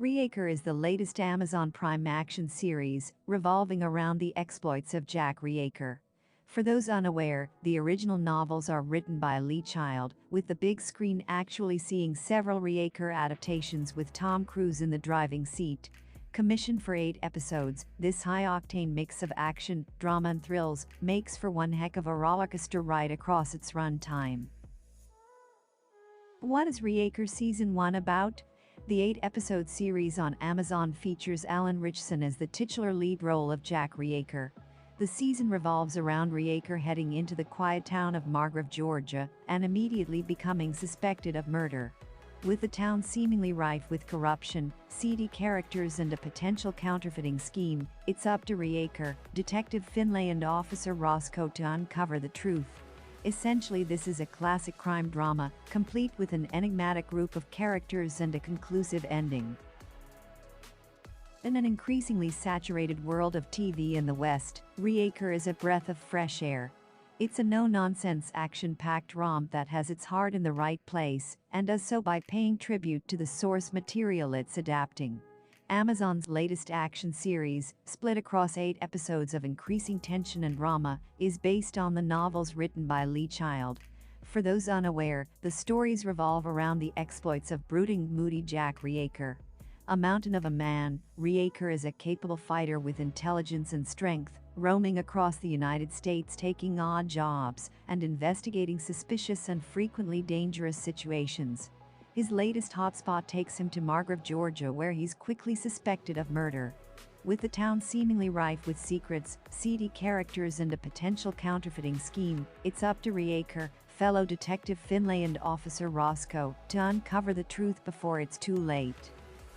Reacher is the latest Amazon Prime action series revolving around the exploits of Jack Reacher. For those unaware, the original novels are written by Lee Child, with the big screen actually seeing several Reacher adaptations with Tom Cruise in the driving seat. Commissioned for 8 episodes, this high-octane mix of action, drama and thrills makes for one heck of a rollercoaster ride across its runtime. What is Reacher Season 1 about? The 8-episode series on Amazon features Alan Ritchson as the titular lead role of Jack Reacher. The season revolves around Reacher heading into the quiet town of Margrave, Georgia, and immediately becoming suspected of murder. With the town seemingly rife with corruption, seedy characters and a potential counterfeiting scheme, it's up to Reacher, Detective Finlay and Officer Roscoe to uncover the truth. Essentially, this is a classic crime drama, complete with an enigmatic group of characters and a conclusive ending. In an increasingly saturated world of TV in the West, Reacher is a breath of fresh air. It's a no-nonsense action-packed romp that has its heart in the right place, and does so by paying tribute to the source material it's adapting. Amazon's latest action series, split across 8 episodes of increasing tension and drama, is based on the novels written by Lee Child. For those unaware, the stories revolve around the exploits of brooding, moody Jack Reacher. A mountain of a man, Reacher is a capable fighter with intelligence and strength, roaming across the United States taking odd jobs and investigating suspicious and frequently dangerous situations. His latest hotspot takes him to Margrave, Georgia, where he's quickly suspected of murder. With the town seemingly rife with secrets, seedy characters and a potential counterfeiting scheme, it's up to Reacher, fellow Detective Finlay and Officer Roscoe, to uncover the truth before it's too late.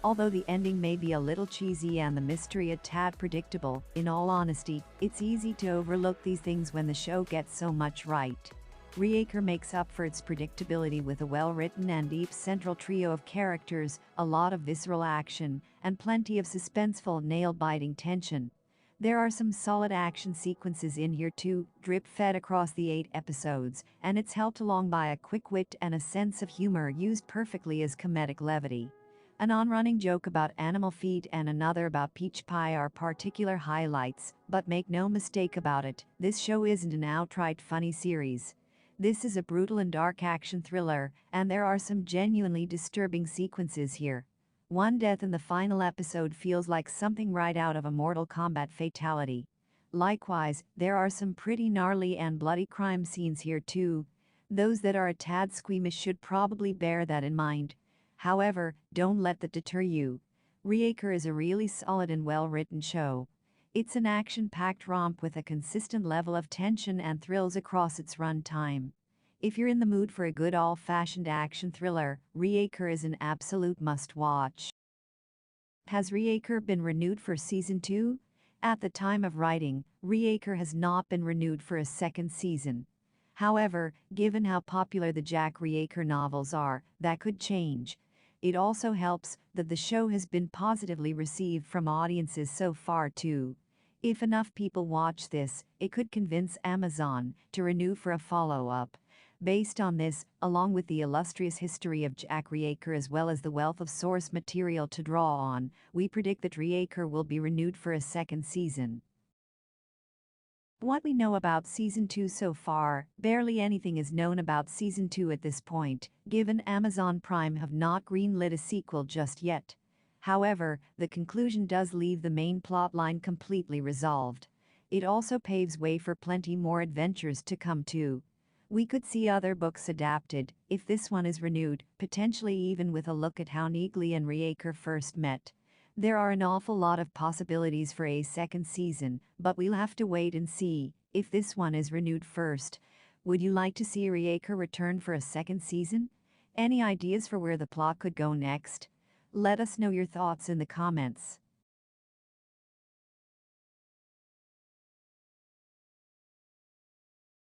Although the ending may be a little cheesy and the mystery a tad predictable, in all honesty, it's easy to overlook these things when the show gets so much right. Reacher makes up for its predictability with a well-written and deep central trio of characters, a lot of visceral action, and plenty of suspenseful, nail-biting tension. There are some solid action sequences in here too, drip-fed across the 8 episodes, and it's helped along by a quick wit and a sense of humor used perfectly as comedic levity. An on-running joke about animal feet and another about peach pie are particular highlights, but make no mistake about it, this show isn't an outright funny series. This is a brutal and dark action thriller, and there are some genuinely disturbing sequences here. One death in the final episode feels like something right out of a Mortal Kombat fatality. Likewise, there are some pretty gnarly and bloody crime scenes here too. Those that are a tad squeamish should probably bear that in mind. However, don't let that deter you. Reacher is a really solid and well-written show. It's an action-packed romp with a consistent level of tension and thrills across its runtime. If you're in the mood for a good old-fashioned action thriller, Reacher is an absolute must-watch. Has Reacher been renewed for Season 2? At the time of writing, Reacher has not been renewed for a second season. However, given how popular the Jack Reacher novels are, that could change. It also helps that the show has been positively received from audiences so far too. If enough people watch this, it could convince Amazon to renew for a follow-up. Based on this, along with the illustrious history of Jack Reacher as well as the wealth of source material to draw on, we predict that Reacher will be renewed for a second season. What we know about Season 2 so far, barely anything is known about Season 2 at this point, given Amazon Prime have not greenlit a sequel just yet. However, the conclusion does leave the main plotline completely resolved. It also paves way for plenty more adventures to come too. We could see other books adapted, if this one is renewed, potentially even with a look at how Neagley and Reacher first met. There are an awful lot of possibilities for a second season, but we'll have to wait and see if this one is renewed first. Would you like to see Reacher return for a second season? Any ideas for where the plot could go next? Let us know your thoughts in the comments.